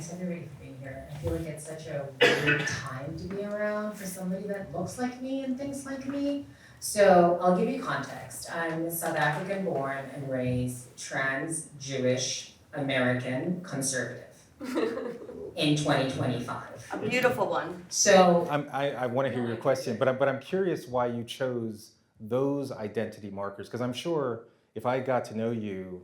thanks everybody for being here. I feel like it's such a weird time to be around for somebody that looks like me and thinks like me. So I'll give you context. I'm South African born and raised, trans, Jewish, American, conservative in 2025. A beautiful one. So I want to hear your question, but I'm curious why you chose those identity markers, because I'm sure if I got to know you,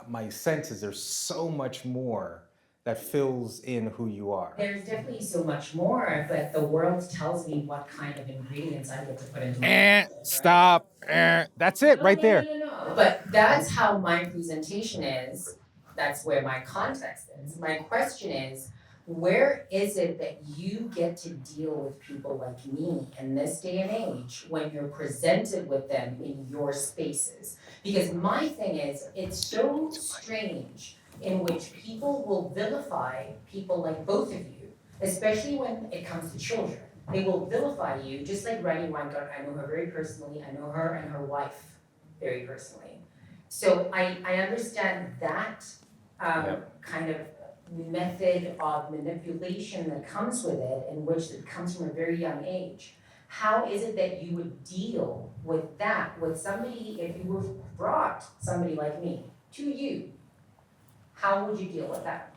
my sense is there's so much more that fills in who you are. there's definitely so much more, but the world tells me what kind of ingredients I get to put into my food, right? Stop. That's it right there. No. But that's how my presentation is. That's where my context is. My question is, where is it that you get to deal with people like me in this day and age when you're presented with them in your spaces? Because my thing is, it's so strange in which people will vilify people like both of you, especially when it comes to children. They will vilify you, just like Rani Weingart. I know her very personally. I know her and her wife very personally. So I understand that kind of method of manipulation that comes with it, in which it comes from a very young age. How is it that you would deal with that with somebody, if you were brought somebody like me to you? How would you deal with that?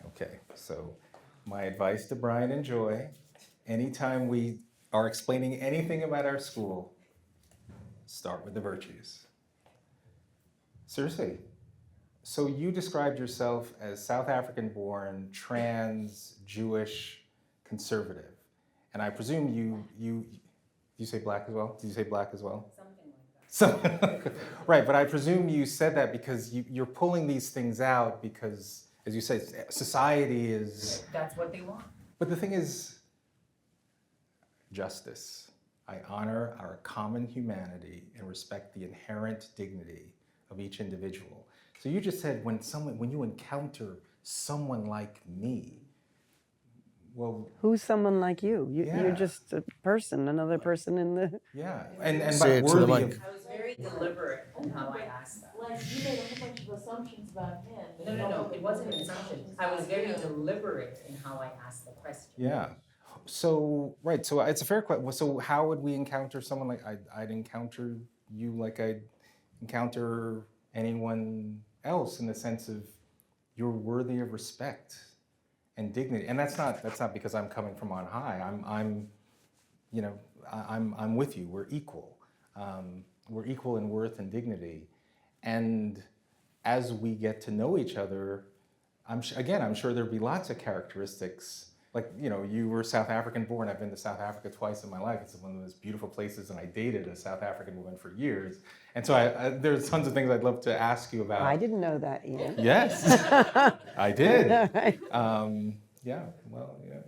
Okay, so my advice to Brian and Joy, anytime we are explaining anything about our school, start with the virtues. Seriously. So you described yourself as South African born, trans, Jewish, conservative. And I presume you say black as well? Did you say black as well? Something like that. So, right, but I presume you said that because you're pulling these things out because, as you say, society is... That's what they want. But the thing is, justice. I honor our common humanity and respect the inherent dignity of each individual. So you just said when you encounter someone like me, well, who's someone like you? Yeah. You're just a person, another person in the... yeah, and Say it to the worthy mic. of, I was very deliberate in how I asked that. Like, you made a whole bunch of assumptions about men. No, it wasn't an assumption. I was very deliberate in how I asked the question. yeah. So, right, so it's a fair question. So how would we encounter someone like, I'd encounter you like I'd encounter anyone else, in the sense of you're worthy of respect and dignity. And that's not because I'm coming from on high. I'm with you. We're equal. We're equal in worth and dignity. And as we get to know each other, I'm sure there'll be lots of characteristics. Like, you were South African born. I've been to South Africa twice in my life. It's one of those beautiful places, and I dated a South African woman for years. And so there's tons of things I'd love to ask you about. I didn't know that, Ian. Yes, I did. Yeah, well, yeah.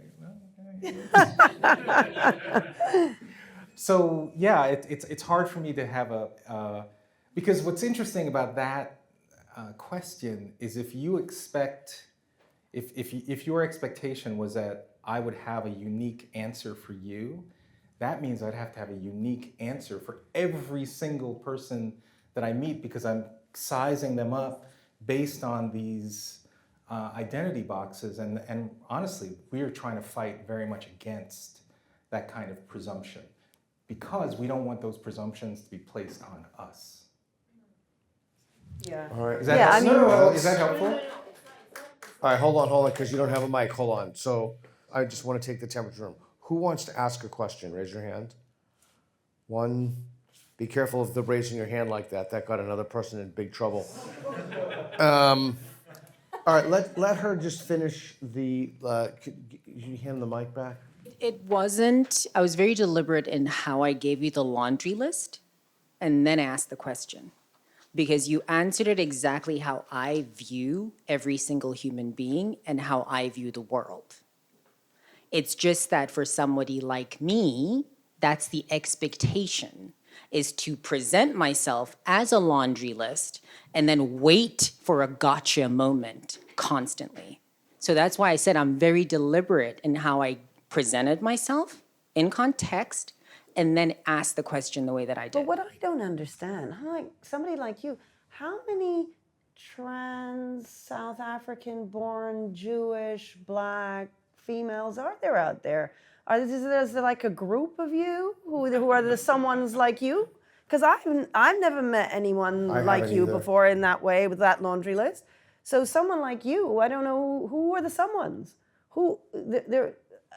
So yeah, it's hard for me to have because what's interesting about that question is if you expect, if your expectation was that I would have a unique answer for you, that means I'd have to have a unique answer for every single person that I meet, because I'm sizing them up based on these identity boxes. And honestly, we are trying to fight very much against that kind of presumption, because we don't want those presumptions to be placed on us. Yeah. All right. Is that, Yeah, is that helpful? All right, hold on, because you don't have a mic. Hold on. So I just want to take the temperature room. Who wants to ask a question? Raise your hand. One. Be careful of the raising your hand like that. That got another person in big trouble. All right, let her just finish the. Could you hand the mic back? It wasn't, I was very deliberate in how I gave you the laundry list and then asked the question. Because you answered it exactly how I view every single human being and how I view the world. It's just that for somebody like me, that's the expectation, is to present myself as a laundry list and then wait for a gotcha moment constantly. So that's why I said I'm very deliberate in how I presented myself in context and then asked the question the way that I did. But what I don't understand, like somebody like you, how many trans, South African born, Jewish, black females are there out there? Is there like a group of you who are the someones like you? Because I've never met anyone I like haven't you either. before in that way with that laundry list. So someone like you, I don't know who are the someones.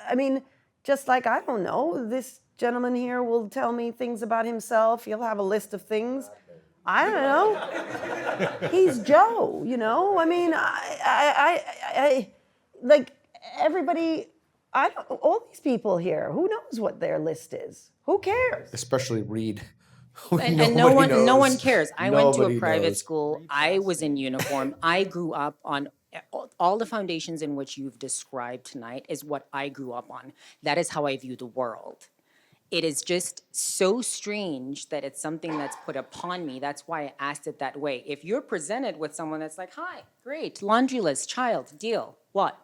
I mean, just like I don't know, this gentleman here will tell me things about himself. He'll have a list of things. I don't know. He's Joe, you know. I mean, I like everybody. I don't. All these people here. Who knows what their list is? Who cares? Especially Reed. And no one knows. cares. I went to Nobody a private knows. school. I was in uniform. I grew up on all the foundations in which you've described tonight is what I grew up on. That is how I view the world. It is just so strange that it's something that's put upon me. That's why I asked it that way. If you're presented with someone that's like, hi, great, laundry list, child, deal, what?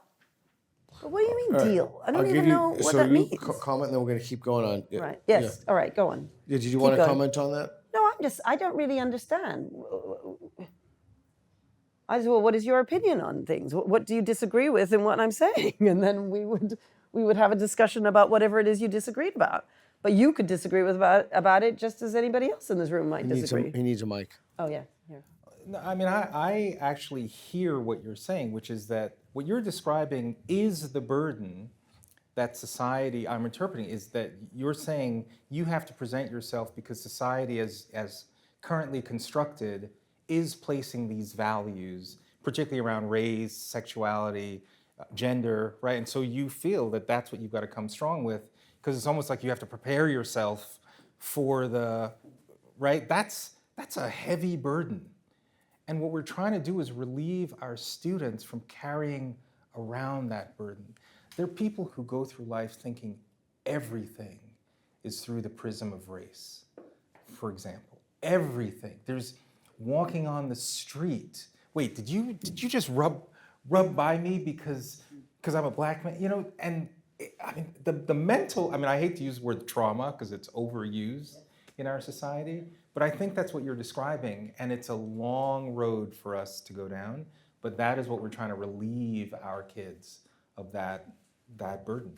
What do you mean deal? I don't I'll even give you, know what so that you means. comment, and then we're going to keep going on. Yeah. Right. Yes. Yeah. All right. Go on. Yeah, did you Keep want to going. comment on that? No, I don't really understand. I said, well, what is your opinion on things? What do you disagree with in what I'm saying? And then we would have a discussion about whatever it is you disagreed about. But you could disagree with about it just as anybody else in this room might disagree. He needs a mic. Oh yeah, here. No, I mean, I actually hear what you're saying, which is that what you're describing is the burden that society, I'm interpreting, is that you're saying you have to present yourself because society as currently constructed is placing these values, particularly around race, sexuality, gender, right? And so you feel that that's what you've got to come strong with, because it's almost like you have to prepare yourself for the, right? That's a heavy burden. And what we're trying to do is relieve our students from carrying around that burden. There are people who go through life thinking everything is through the prism of race, for example. Everything. There's walking on the street. Wait, did you just rub by me because I'm a black man? You know, and I mean the mental. I mean, I hate to use the word trauma because it's overused in our society, but I think that's what you're describing, and it's a long road for us to go down. But that is what we're trying to relieve our kids of that burden.